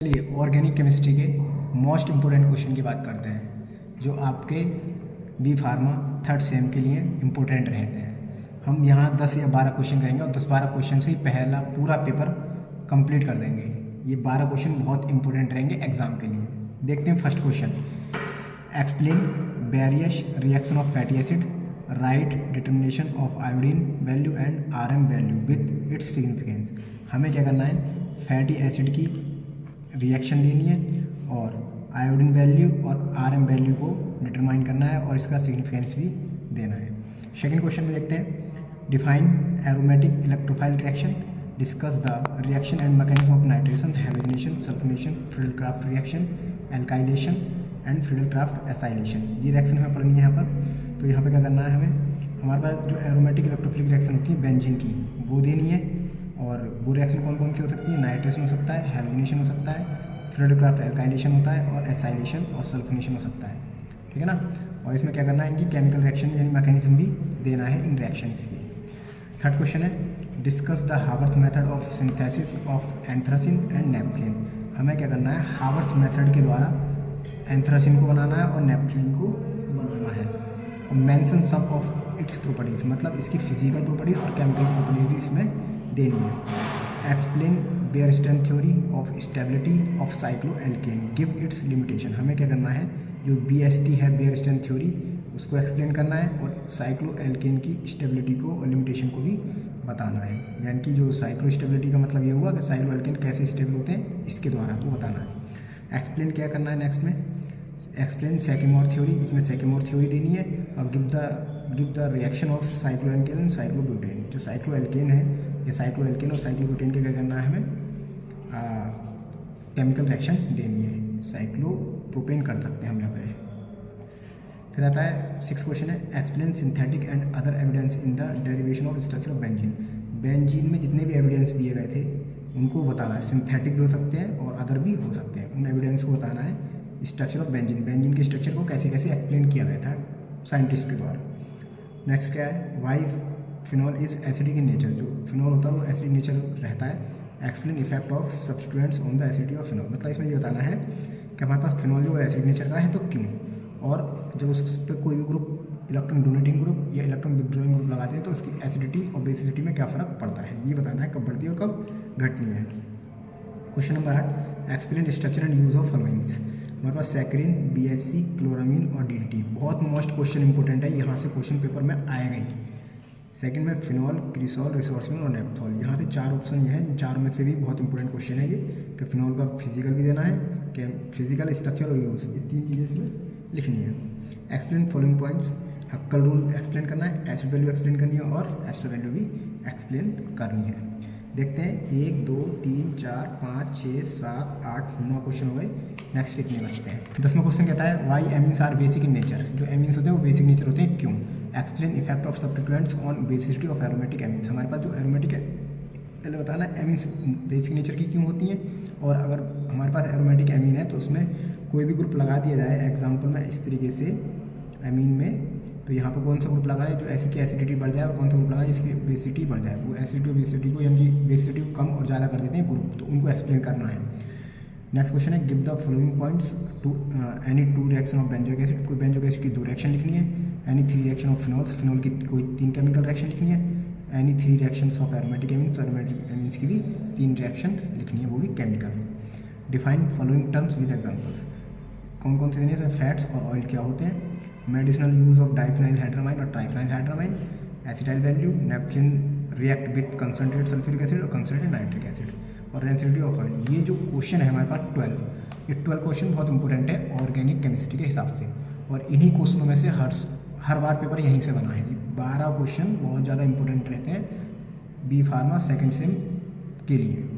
चलिए organic chemistry के most important question की बात करते हैं जो आपके बी फार्मा थर्ड सेम के लिए इम्पोर्टेंट रहते हैं। हम यहाँ 10 या 12 क्वेश्चन करेंगे और 10-12 क्वेश्चन से ही पहला पूरा पेपर कंप्लीट कर देंगे। ये 12 क्वेश्चन बहुत इंपॉर्टेंट रहेंगे एग्जाम के लिए। देखते हैं first question, explain various reaction of fatty acid, right determination of iodine value and RM value with its significance. हमें क्या करना है, फैटी एसिड की रिएक्शन देनी है और आयोडीन वैल्यू और RM वैल्यू को डिटरमाइन करना है और इसका सिग्निफिकेंस भी देना है। सेकंड क्वेश्चन में देखते हैं, define aromatic electrophile reaction, discuss the reaction and mechanism of nitration, halogenation, sulphonation, Friedel-Crafts reaction, alkylation and Friedel-Crafts acylation. ये रिएक्शन हमें पढ़नी है यहाँ पर। तो यहाँ पर क्या करना है, हमारे पास जो एरोमेटिक इलेक्ट्रोफिलिक रिएक्शन होती है बेंजीन की, वो देनी है। और वो रिएक्शन कौन कौन सी हो सकती है, नाइट्रेशन हो सकता है, हैलोजिनेशन हो सकता है, फ्रीडल-क्राफ्ट एल्काइलेशन होता है और एसाइलेशन और सल्फोनेशन हो सकता है। ठीक है ना। और इसमें क्या करना है, इनकी केमिकल रिएक्शन यानी मैकेनिज्म भी देना है इन रिएक्शंस की। थर्ड क्वेश्चन है, discuss the Haworth method of synthesis of anthracene and naphthalene. हमें क्या करना है, हावर्थ मेथड के द्वारा एंथ्रासिन को बनाना है और नेपथलीन को बनाना है। और mention some of its properties, मतलब इसकी फिजिकल प्रॉपर्टीज और केमिकल प्रॉपर्टीज भी इसमें देनी है। Explain Baeyer strain theory of stability of cycloalkane, give its limitation. हमें क्या करना है, जो BST है बेयरस्टैंड थ्योरी, उसको एक्सप्लेन करना है और साइक्लोएल्केन की स्टेबिलिटी को और लिमिटेशन को भी बताना है। यानी कि जो साइक्लो स्टेबिलिटी का मतलब ये हुआ कि साइक्लोएल्केन कैसे स्टेबल होते हैं, इसके द्वारा वो बताना है। एक्सप्लेन क्या करना है नेक्स्ट में, एक्सप्लेन सेकेमोर थ्योरी, इसमें सेकेमोर थ्योरी देनी है। और give the reaction of cycloalkane and cyclobutane. जो साइक्लोएल्केन है, ये साइक्लोएल्केन और साइक्लोब्यूटेन के क्या करना है, हमें केमिकल रिएक्शन देनी है। साइक्लोप्रोपेन कर सकते हैं हम यहाँ पे। फिर आता है सिक्स क्वेश्चन है, explain synthetic and other evidence in the derivation of structure of benzene. Benzene में जितने भी एविडेंस दिए गए थे उनको बताना है। सिंथेटिक भी हो सकते हैं और अदर भी हो सकते हैं। उन एविडेंस को बताना है। स्ट्रक्चर ऑफ बेंजीन, बेंजीन के स्ट्रक्चर को कैसे कैसे एक्सप्लेन किया गया था साइंटिस्ट के द्वारा। नेक्स्ट क्या है, why phenol is acidic in nature. जो फिनॉल होता है वो एसिडिक नेचर रहता है। Explain effect of substituents on the acidity of phenol. मतलब इसमें ये बताना है कि हमारे पास फिनॉल जो एसिडिक नेचर का है तो क्यों, और जब उस पर कोई भी ग्रुप इलेक्ट्रॉन डोनेटिंग ग्रुप या इलेक्ट्रॉन विथड्रॉइंग ग्रुप लगाते हैं तो उसकी एसिडिटी और बेसिसिटी में क्या फ़र्क पड़ता है, ये बताना है, कब बढ़ती है और कब घटनी है। Question number 8, explain structure and use of followings. हमारे पास सैकरिन, BHC, क्लोरामीन और DDT। बहुत मोस्ट क्वेश्चन इंपॉर्टेंट है, यहाँ से क्वेश्चन पेपर में आएगा ही। सेकंड में फिनॉल, क्रिसॉल, रिसोर्सिन और नेपथॉल। यहाँ से 4 ऑप्शन ये हैं, इन चारों में से भी बहुत इंपॉर्टेंट क्वेश्चन है ये कि फिनॉल का फिजिकल भी देना है, कि फिजिकल, स्ट्रक्चर और यूज, ये 3 चीज़ें इसमें लिखनी है। Explain following points, हक्कल rule explain करना है, एसिड वैल्यू एक्सप्लेन करनी है और एस्टर वैल्यू भी एक्सप्लेन करनी है। देखते हैं 1 2 3 4 5 6 7 8 9 क्वेश्चन हो गए। नेक्स्ट कितने बचते हैं। 10वां क्वेश्चन कहता है, why amines are basic in nature. जो एमीन्स होते हैं वो बेसिक नेचर होते हैं, क्यों। Explain effect of substituents on basicity of aromatic amines. हमारे पास जो एरोमेटिक है, पहले बताना एमीन्स बेसिक नेचर की क्यों होती हैं, और अगर हमारे पास एरोमेटिक एमीन है तो उसमें कोई भी ग्रुप लगा दिया जाए, एग्जाम्पल में इस तरीके से एमीन में, तो यहाँ पर कौन सा ग्रुप लगाए जो ऐसी की एसिडिटी बढ़ जाए और कौन सा ग्रुप लगाए जिसकी बेसिसिटी बढ़ जाए। वो एसिडिटी और बेसिसिटी को, यानी कि बेसिसिटी को कम और ज़्यादा कर देते हैं ग्रुप, तो उनको एक्सप्लेन करना है। नेक्स्ट क्वेश्चन है, give the following points to any 2 reaction of benzoic acid. कोई बेंजोइक एसिड की 2 रिएक्शन लिखनी है। Any 3 reaction of phenols, phenol की कोई 3 केमिकल रिएक्शन लिखनी है। Any 3 reactions of aromatic amines, aromatic amines की भी 3 रिएक्शन लिखनी है, वो भी chemical. Define following terms with examples. कौन कौन से देने हैं, फैट्स और ऑयल क्या होते हैं। Medicinal use of diphenhydramine और triphenyl hydramine. Acetyl value, naphthalene react with concentrated sulphuric acid और कंसनट्रेटेड नाइट्रिक एसिड। और रेंसिडिटी ऑफ ऑयल। ये जो क्वेश्चन है हमारे पास 12, ये 12 क्वेश्चन बहुत इंपॉर्टेंट है ऑर्गेनिक केमिस्ट्री के हिसाब से, और इन्हीं क्वेश्चनों में से हर बार पेपर यहीं से बना है। 12 क्वेश्चन बहुत ज़्यादा इंपॉर्टेंट रहते हैं बी फार्मा सेकेंड सेम के लिए।